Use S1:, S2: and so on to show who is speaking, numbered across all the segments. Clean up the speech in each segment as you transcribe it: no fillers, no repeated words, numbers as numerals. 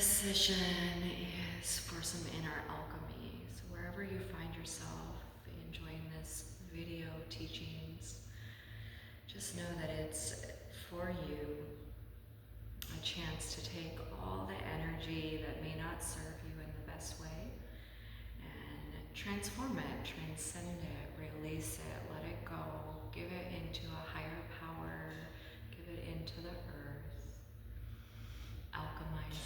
S1: This session is for some inner alchemy. So wherever you find yourself enjoying this video teachings, just know that it's for you a chance to take all the energy that may not serve you in the best way and transform it, transcend it, release it, let it go, give it into a higher power, give it into the earth, alchemize it.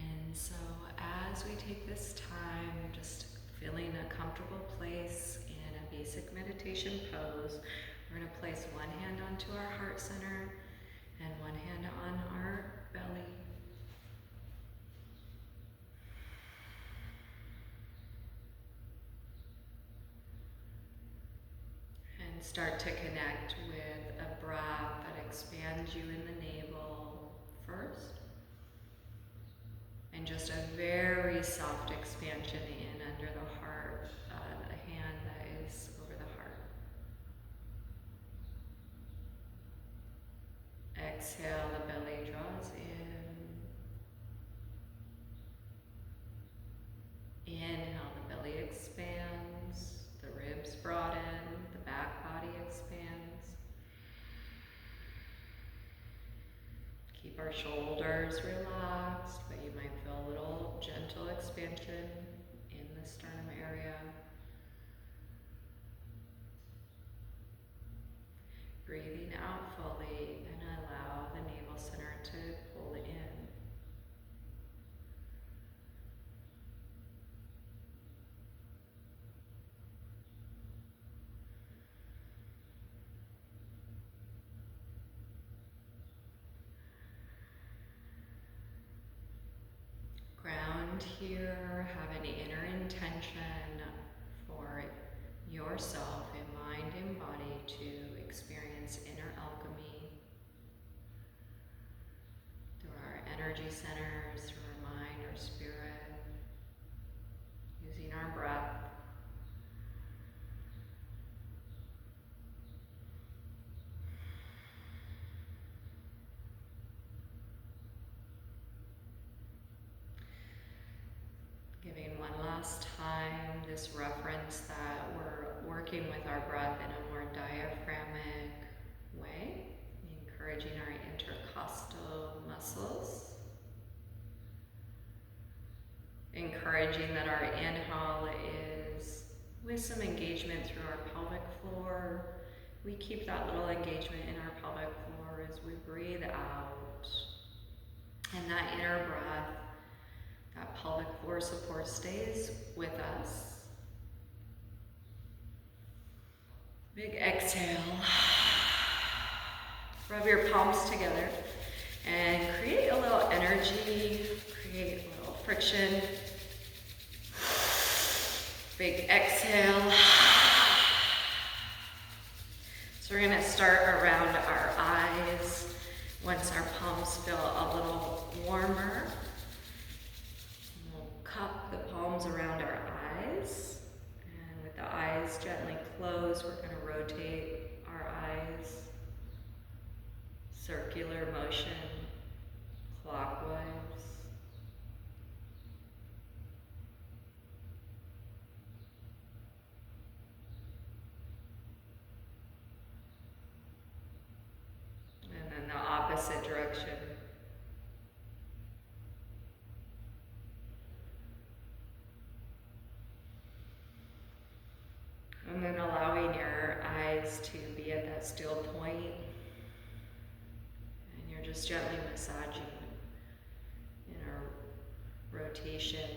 S1: And so as we take this time, just feeling a comfortable place in a basic meditation pose, we're going to place one hand onto our heart center and one hand on our belly. And start to connect with a breath that expands you in the navel first. And just a very soft expansion in under the heart, the hand that is over the heart. Exhale, the belly draws in. Inhale, the belly expands, the ribs broaden, the back body expands. Keep our shoulders relaxed, but you might feel a little gentle expansion in the sternum area. Breathing out fully and allow the navel center to pull in. Ground here, have an inner intention for yourself in mind and body to experience inner alchemy through our energy centers, through our mind, our spirit, using our breath. Giving one last time this reference that we're working with our breath in a more diaphragmic way, encouraging our intercostal muscles, encouraging that our inhale is with some engagement through our pelvic floor. We keep that little engagement in our pelvic floor as we breathe out. And that inner breath, that pelvic floor support stays with us. Big exhale. Rub your palms together and create a little energy, create a little friction. Big exhale. So we're going to start around our eyes. Once our palms feel a little warmer, cup the palms around our eyes, and with the eyes gently closed, we're going to rotate our eyes, circular motion, clockwise. And then the opposite direction. And then allowing your eyes to be at that still point. And you're just gently massaging in a rotation.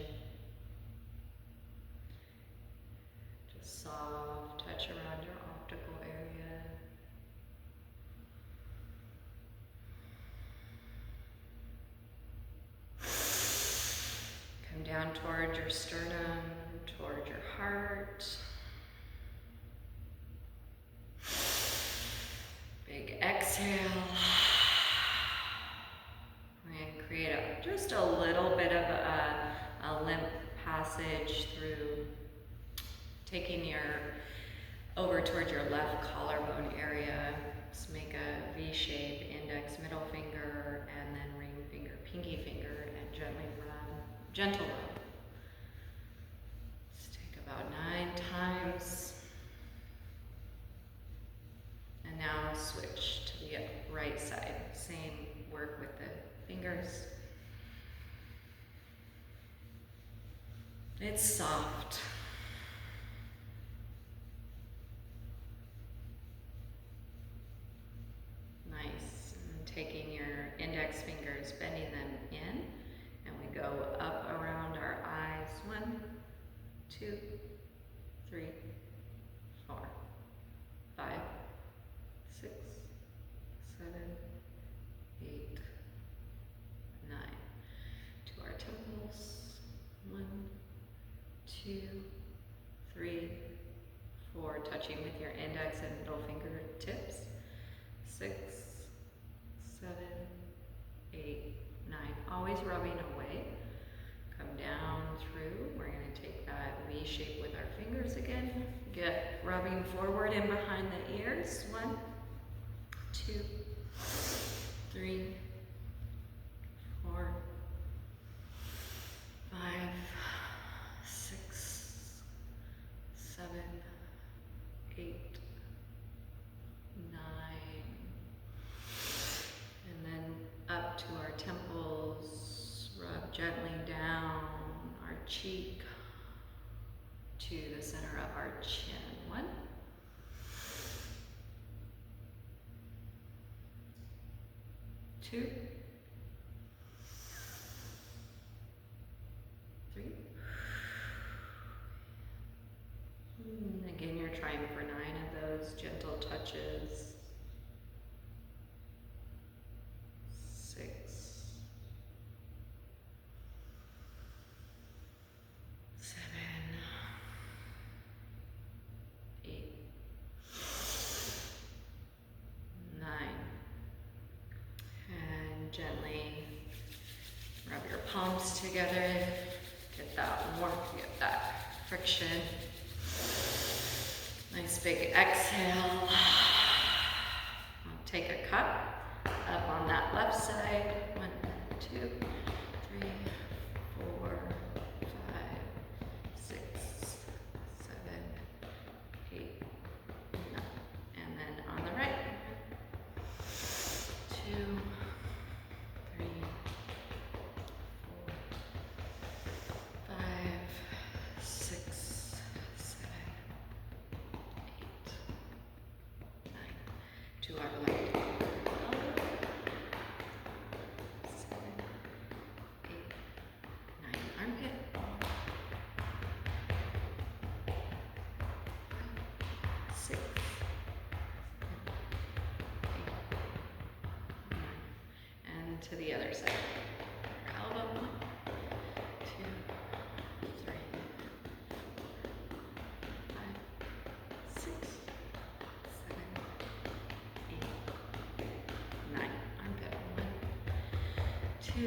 S1: Just soft touch around your optical area. Come down toward your sternum, toward your heart. Big exhale. And create just a little bit of a lymph passage through taking your over towards your left collarbone area. Just make a V shape, index, middle finger, and then ring finger pinky finger and gently rub, gentle rub. Let's take about 9 times. And now switch to the right side. Same work with the fingers. It's soft. Nice. And taking your index fingers, bending them in, and we go up around our eyes. 1, 2, 3, 4, 5, 6, 7, 8, 9. To our temples. 1, 2, 3, 4. Touching with your index and middle fingertips. 6, 7, 8, 9. Always rubbing away. Come down through. We're going to take that V shape with our fingers again. Get rubbing forward and behind the ears. 1, 2, 3, 4, 5, 6, 7, 8, 9. And then up to our temples. Rub gently down our cheek to the center of our chin. 1, 2, 3. Again, you're trying for 9 of those gentle touches. 6, 7, 8, 9. And gently rub your palms together. Get that warmth, get that friction. Nice big exhale. Take a cup up on that left side. 1, 2, 3, 4, 5, 6, 7, 8, 9. And then on the right. 2, 3, 4, 5, 6, 7, 8, 9. To our left. 7, 8, 9. Armpit. 6, 7, 8, 9. And to the other side. Your elbow. 1, 2, 3, 4, 5, 6, 7, 8, 9. Armpit. 1, 2, 3,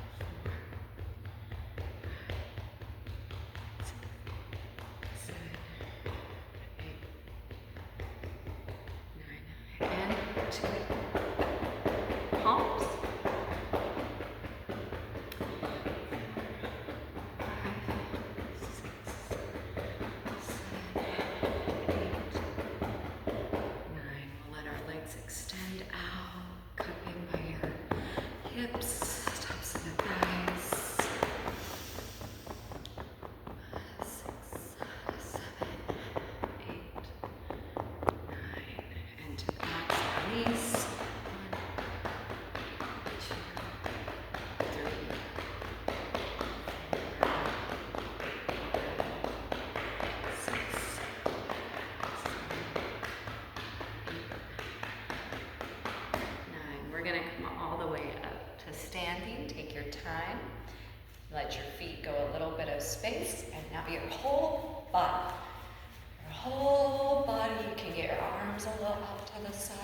S1: 4, 6, 7, 8, 9. And to palms. 5, 6, 7, 8, 9. We'll let our legs extend out, cupping by your hips, tops of the thighs. 6, 7, 8, 9. And to the backs of our knees. 1, 2, 3, 4, 6, 7, 9. We're going to come all the way up to standing. Take your time. Let your feet go a little bit of space. And now your whole body. Your whole body. You can get your arms a little out to the side.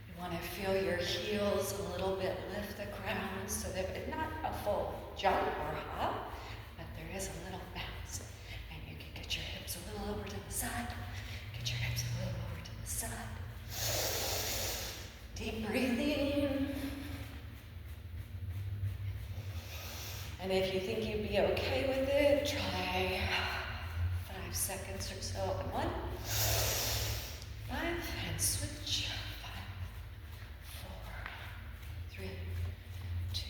S1: You want to feel your heels a little bit lift the ground so that it's not a full jump or hop, but there is a little bounce. And you can get your hips a little over to the side. Get your hips a little over to the side. Deep breathing. And if you think you'd be okay with it, try 5 seconds or so on 1, 5, and switch. 5, 4, 3, 2,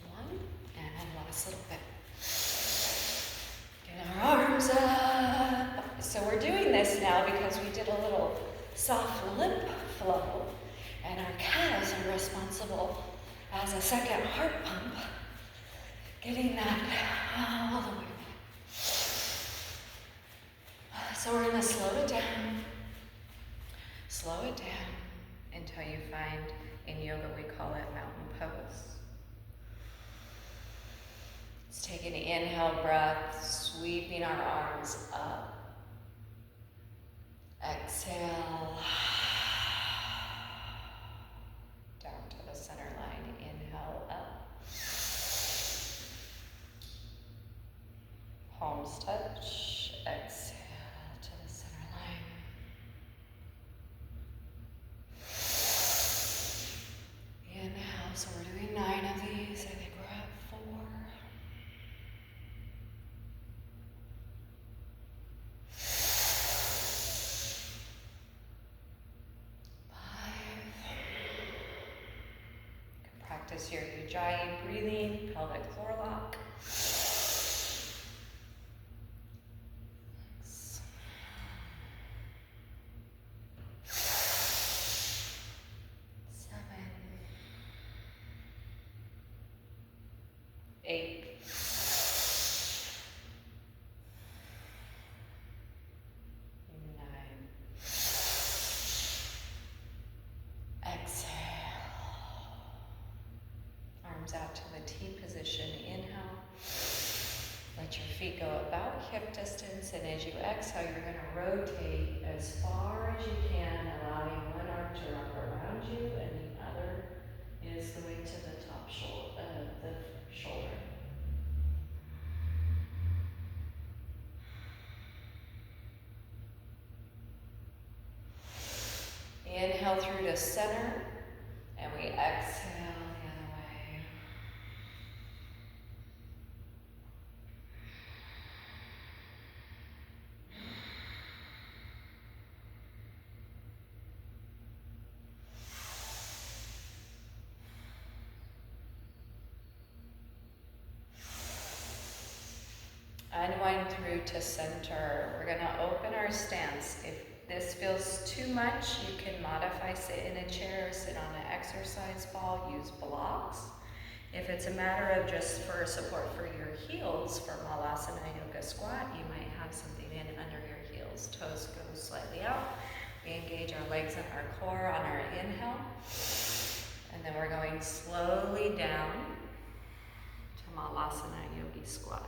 S1: 1, and last little bit. Get our arms up. So we're doing this now because we did a little soft lip flow, and our calves are responsible as a second heart pump, getting that all the way back. So we're going to slow it down until you find, in yoga we call it mountain pose. Let's take an inhale breath, sweeping our arms up. Exhale, down to the center line. Inhale up. Palms touch. Exhale to the center line. Inhale, so we're doing 9 of these. I think we're at 4. 5. You can practice your Ujjayi breathing, pelvic floor lock. 6. 7. 8. 9. Exhale. Arms out to the T position. Inhale. Let your feet go about hip distance, and as you exhale, you're going to rotate as far as you can, allowing one arm to wrap around you, and the other is going to the top the shoulder. Inhale through to center, and we exhale the other way. Unwind through to center. We're going to open our stance. If this feels too much, you can modify, sit in a chair, sit on an exercise ball, use blocks. If it's a matter of just for support for your heels, for Malasana Yoga Squat, you might have something in under your heels. Toes go slightly out. We engage our legs and our core on our inhale. And then we're going slowly down to Malasana Yogi Squat.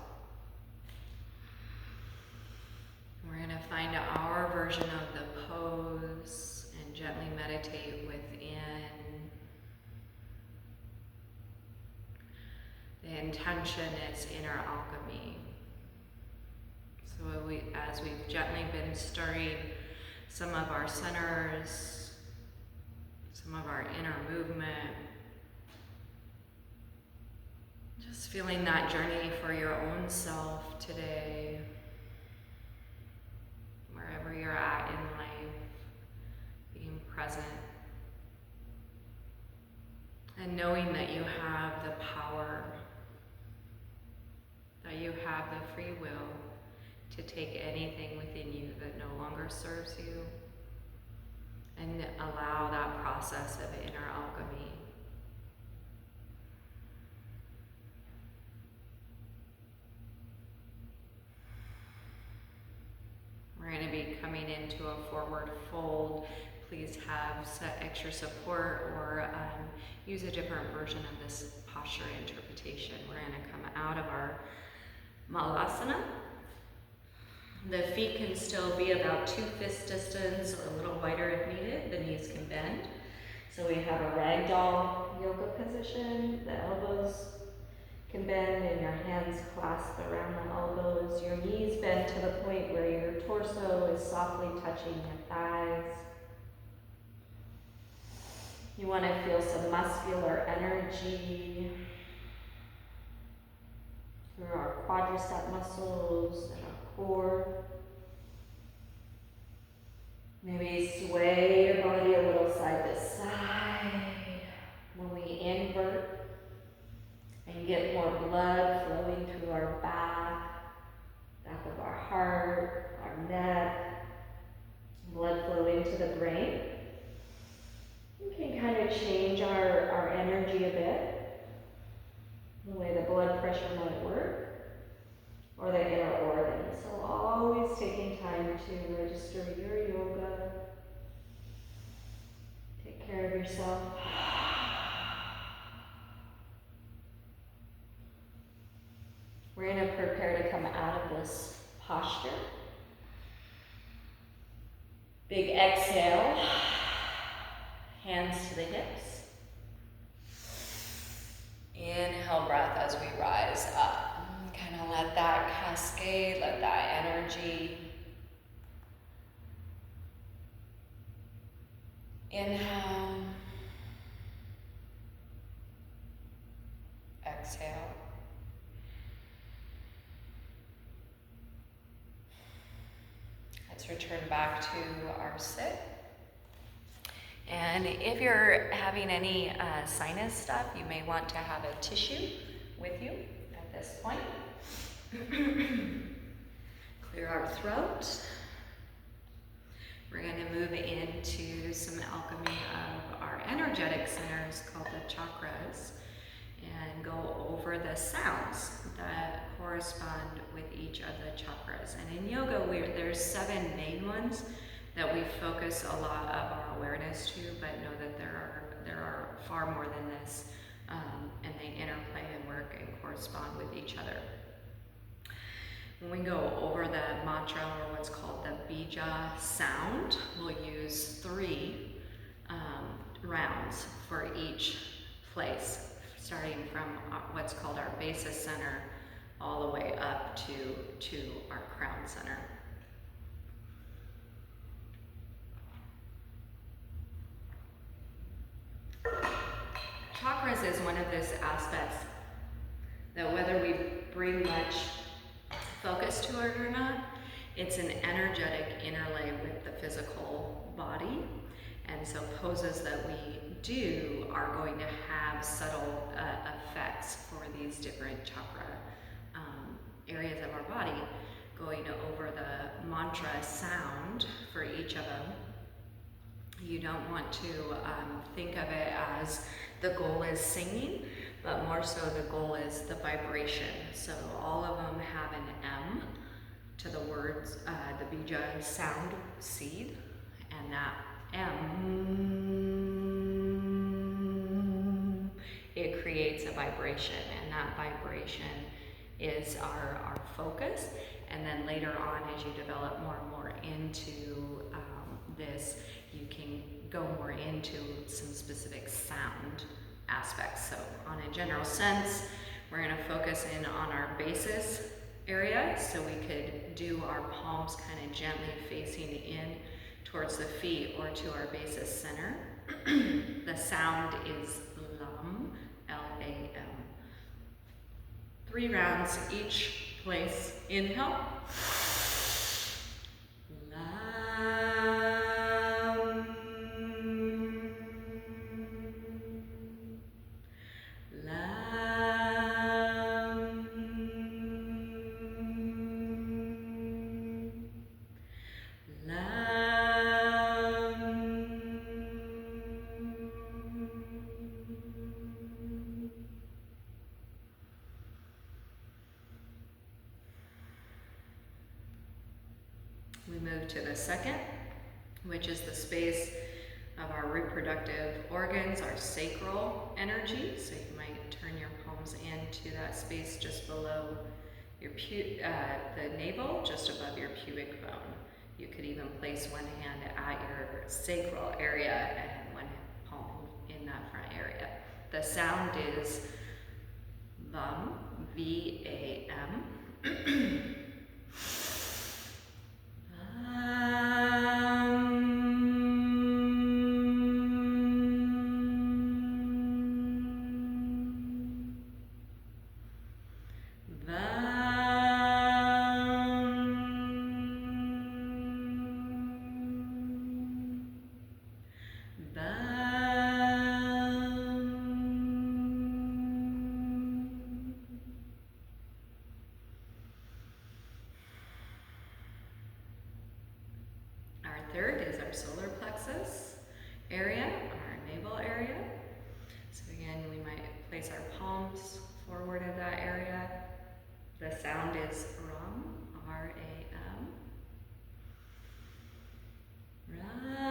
S1: We're going to find our version of the pose and gently meditate within. The intention is inner alchemy. So as we've gently been stirring some of our centers, some of our inner movement, just feeling that journey for your own self today. Wherever you're at in life, being present and knowing that you have the power, that you have the free will to take anything within you that no longer serves you and allow that process of inner alchemy. We're going to be coming into a forward fold. Please have extra support or use a different version of this posture interpretation. We're going to come out of our Malasana. The feet can still be about 2 fist distance or a little wider if needed. The knees can bend. So we have a ragdoll yoga position. The elbows can bend and your hands clasp around the elbows. Your knees bend to the point where your torso is softly touching your thighs. You want to feel some muscular energy. through our quadricep muscles and our core. Maybe sway your body a little side to side when we invert and get more blood flowing through our back of our heart, our neck, blood flowing to the brain. We can kind of change our energy a bit, the way the blood pressure might work, or the inner organs. So always taking time to register your yoga. Take care of yourself. We're going to prepare to come out of this posture. Big exhale, hands to the hips. Inhale breath as we rise up. Kind of let that cascade, let that energy. Inhale. Exhale. Let's return back to our sit. And if you're having any sinus stuff, you may want to have a tissue with you at this point. Clear our throat. We're going to move into some alchemy of our energetic centers called the chakras and go over the sounds that correspond with each of the chakras. And in yoga, there's 7 main ones that we focus a lot of our awareness to, but know that there are far more than this, and they interplay and work and correspond with each other. When we go over the mantra, or what's called the bija sound, we'll use 3 rounds for each place, starting from what's called our basis center all the way up to our crown center. Chakras is one of those aspects that whether we bring much focus to it or not, it's an energetic interlay with the physical body. And so poses that we do are going to have subtle effects for these different chakra areas of our body. Going over the mantra sound for each of them, you don't want to think of it as the goal is singing, but more so the goal is the vibration. So all of them have an M to the words, the bija sound seed, and that M, it creates a vibration, and that vibration is our focus. And then later on, as you develop more and more into this, you can go more into some specific sound aspects. So on a general sense, we're going to focus in on our basis area. So we could do our palms kind of gently facing in towards the feet or to our basis center. The sound is LAM, L-A-M. 3 rounds each place. Inhale. We move to the second, which is the space of our reproductive organs, our sacral energy. So you might turn your palms into that space just below your the navel, just above your pubic bone. You could even place one hand at your sacral area and one palm in that front area. The sound is VAM, V-A-M. VAM. third is our solar plexus area, our navel area. So again, we might place our palms forward in that area. The sound is Ram, R-A-M. Ram.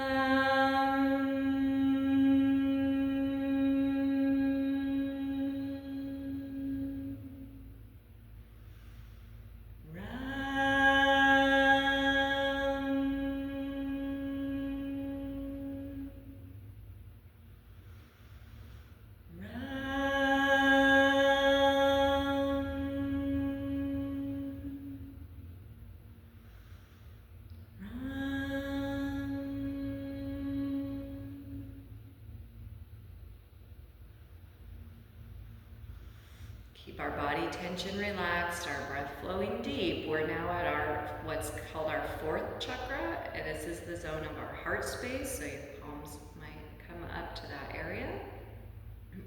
S1: Keep our body tension relaxed, our breath flowing deep. We're now at our what's called our fourth chakra, and this is the zone of our heart space, so your palms might come up to that area.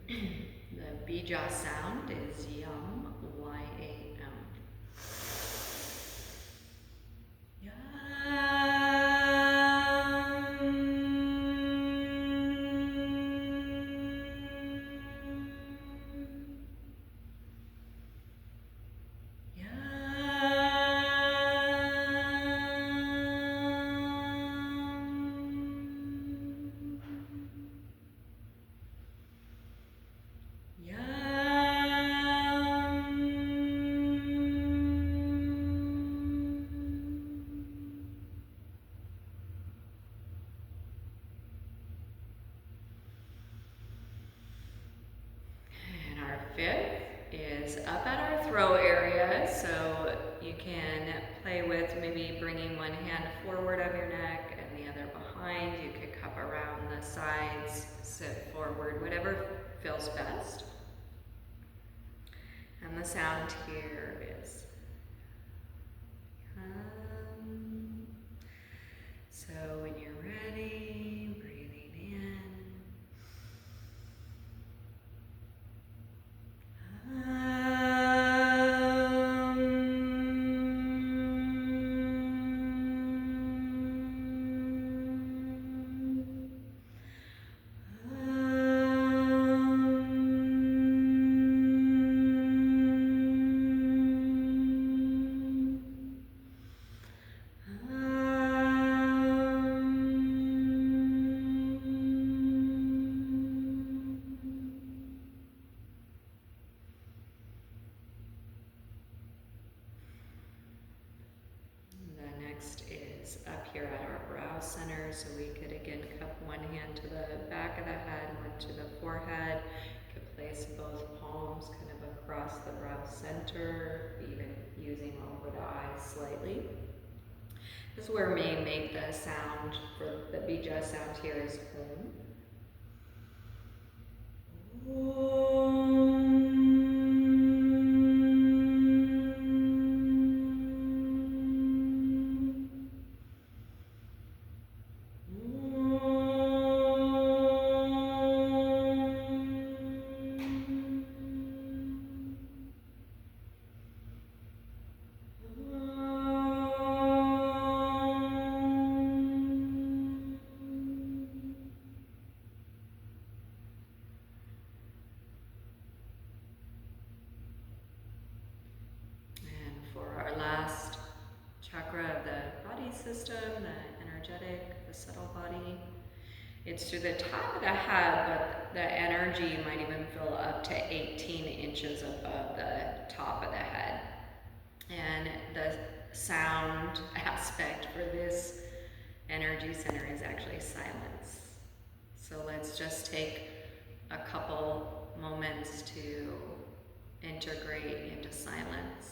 S1: The bija sound is yam, Y-A-M. Fifth is up at our throat area, so you can play with maybe bringing one hand forward of your neck and the other behind. You could cup around the sides, sit forward, whatever feels best. And the sound here is so when you're ready, breathing in. Here at our brow center, so we could again cup one hand to the back of the head, one to the forehead. You could place both palms kind of across the brow center, even using over the eyes slightly. This is where we make the sound for the bija sound here is Om. System, the energetic, the subtle body. It's through the top of the head, but the energy might even fill up to 18 inches above the top of the head. And the sound aspect for this energy center is actually silence. So let's just take a couple moments to integrate into silence.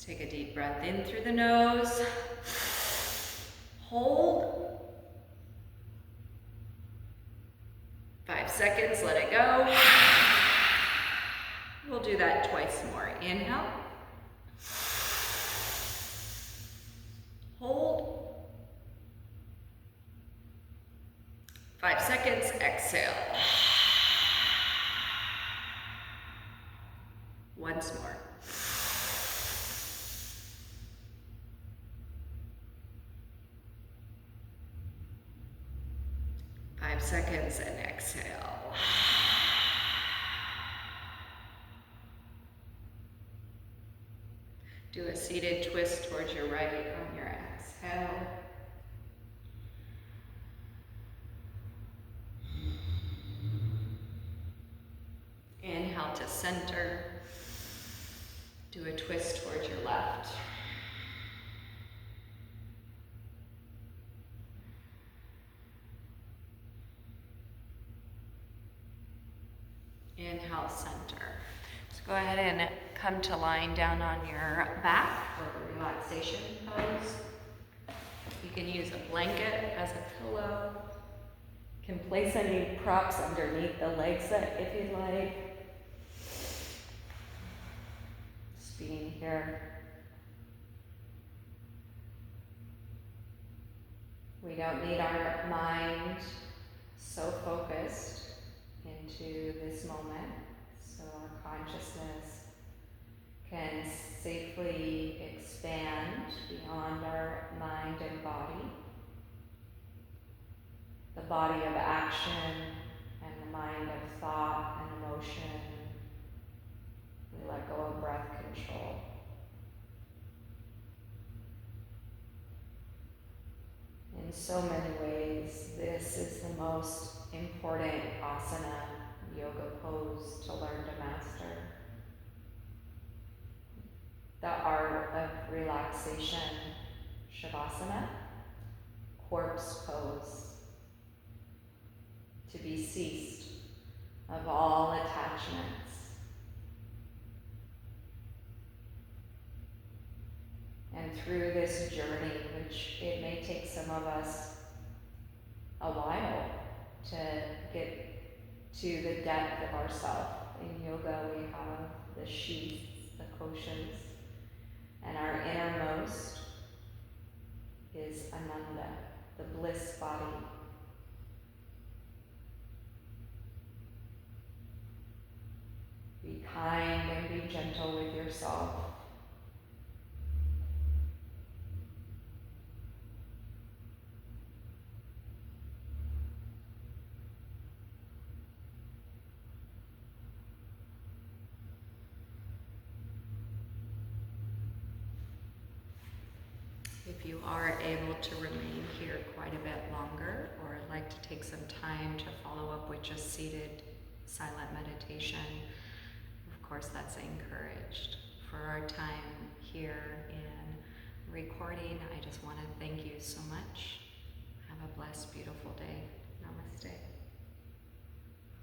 S1: Take a deep breath in through the nose. Hold. 5 seconds, let it go. We'll do that twice more. Inhale. Hold. 5 seconds, exhale. Once more. Five seconds and exhale. Do a seated twist towards your right on your exhale. Inhale to center. Do a twist towards your left. Inhale, center. So go ahead and come to lying down on your back for the relaxation pose. You can use a blanket as a pillow. You can place any props underneath the legs if you'd like. Just being here. We don't need our mind so focused into this moment, so our consciousness can safely expand beyond our mind and body, the body of action and the mind of thought and emotion. We let go of breath control. In so many ways, this is the most important asana yoga pose to learn to master. The art of relaxation, Shavasana, corpse pose, to be ceased of all attachments. And through this journey, which it may take some of us a while to get to the depth of ourself. In yoga, we have the sheaths, the koshas, and our innermost is Ananda, the bliss body. Be kind and be gentle with yourself. If you are able to remain here quite a bit longer, or like to take some time to follow up with just seated silent meditation, of course that's encouraged. For our time here in recording, I just want to thank you so much. Have a blessed, beautiful day. Namaste.